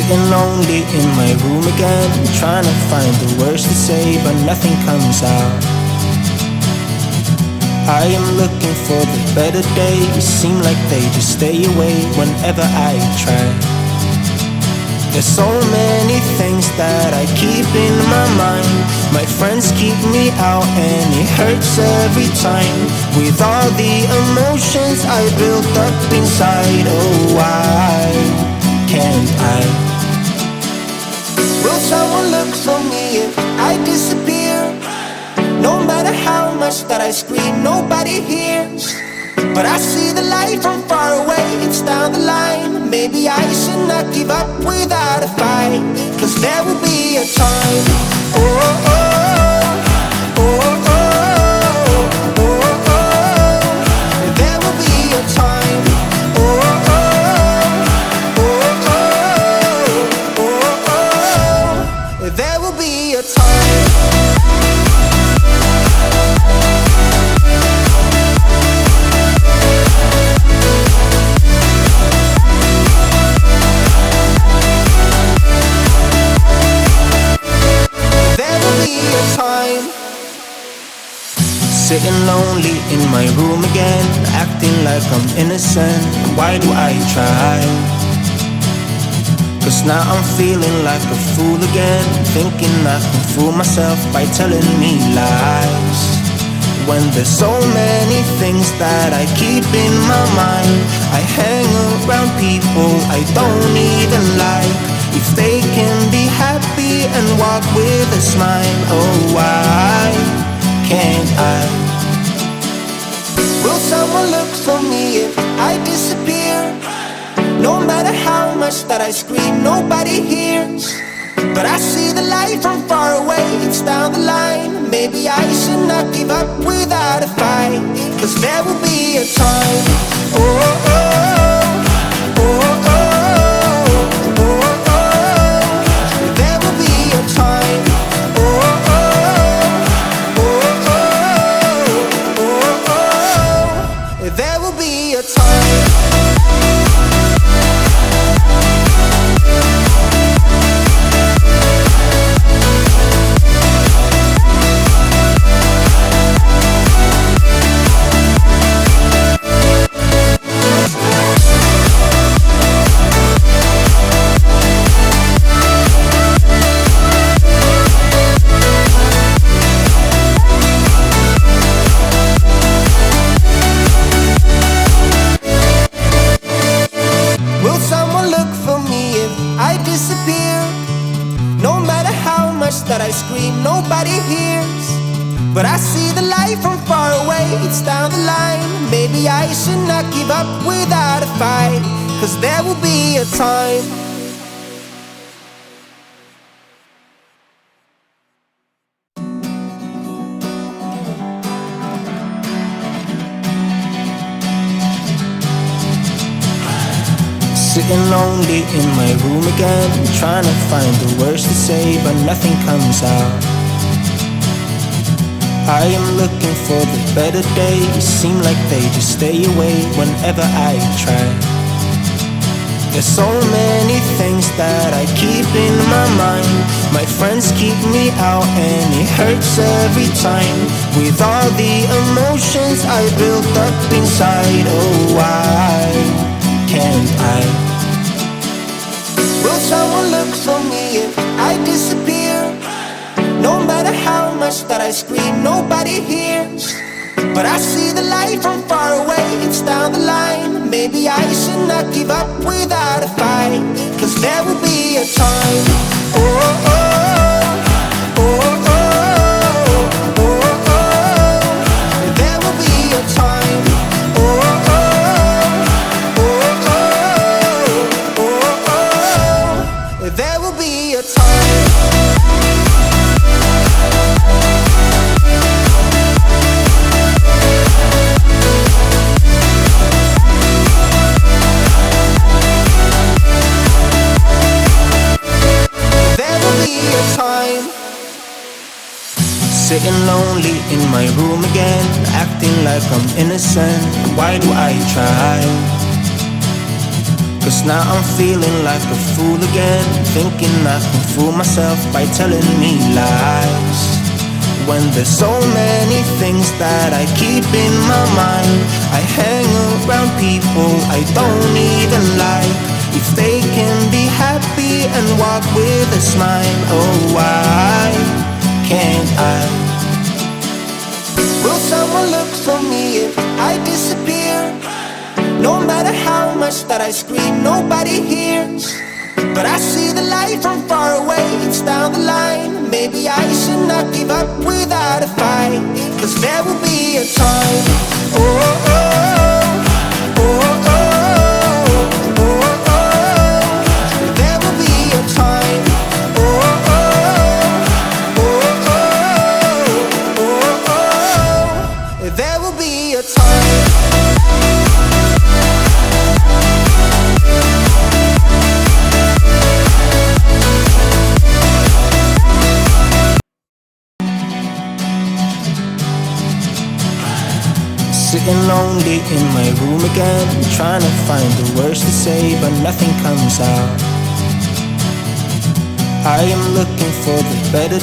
Sitting lonely in my room again, trying to find the words to say, but nothing comes out. I am looking for the better days, seem like they just stay away whenever I try. There's so many things that I keep in my mind. My friends keep me out and it hurts every time. With all the emotions I built up inside, oh why can't I? Will someone look for me if I disappear? No matter how much that I scream, nobody hears. But I see the light from far away, it's down the line. Maybe I should not give up without a fight, 'cause there will be a time. Oh, oh, oh, oh, oh, oh, oh. There will be a time. Oh, oh, oh, oh, oh, oh. There will be a time. Sitting lonely in my room again, acting like I'm innocent. Why do I try? 'Cause now I'm feeling like a fool again, thinking I can fool myself by telling me lies. When there's so many things that I keep in my mind, I hang around people I don't even like. If they can be happy and walk with a smile, oh why can't I? Will someone look for me if I disappear? No matter how much that I scream, nobody hears. But I see the light from far away, it's down the line. Maybe I should not give up without a fight, 'cause there will be a time. Oh, oh, oh, oh, oh, oh, oh. There will be a time. Oh, oh, oh, oh, oh, oh. There will be a time. That I scream, nobody hears. But I see the light from far away, it's down the line. Maybe I should not give up without a fight, 'cause there will be a time. Sitting lonely in my room again, trying to find the words to say, but nothing comes out. I am looking for the better days, seem like they just stay away whenever I try. There's so many things that I keep in my mind. My friends keep me out and it hurts every time. With all the emotions I built up inside, oh why can't I? Will someone look for me if I disappear? No matter how much that I scream, nobody hears. But I see the light from far away, it's down the line. Maybe I should not give up without a fight, 'cause there will be a time. Oh, oh, oh, oh, oh, oh, oh. There will be a time. Oh, oh, oh, oh, oh, oh. There will be a time. Sitting lonely in my room again, acting like I'm innocent. Why do I try? 'Cause now I'm feeling like a fool again, thinking I can fool myself by telling me lies, when there's so many things that I keep in my mind. I hang around people I don't even like. If they can be happy and walk with a smile, oh why can't I? Will someone look for me if I disappear? No matter how much that I scream, nobody hears. But I see the light from far away, it's down the line. Maybe I should not give up without a fight, 'cause there will be a time. Oh, oh, oh, oh, oh, oh, oh. There will be a time. Oh, oh, oh, oh, oh, oh. There will be a time. Sitting lonely in my room again, trying to find the words to say, but nothing comes out. I am looking for the better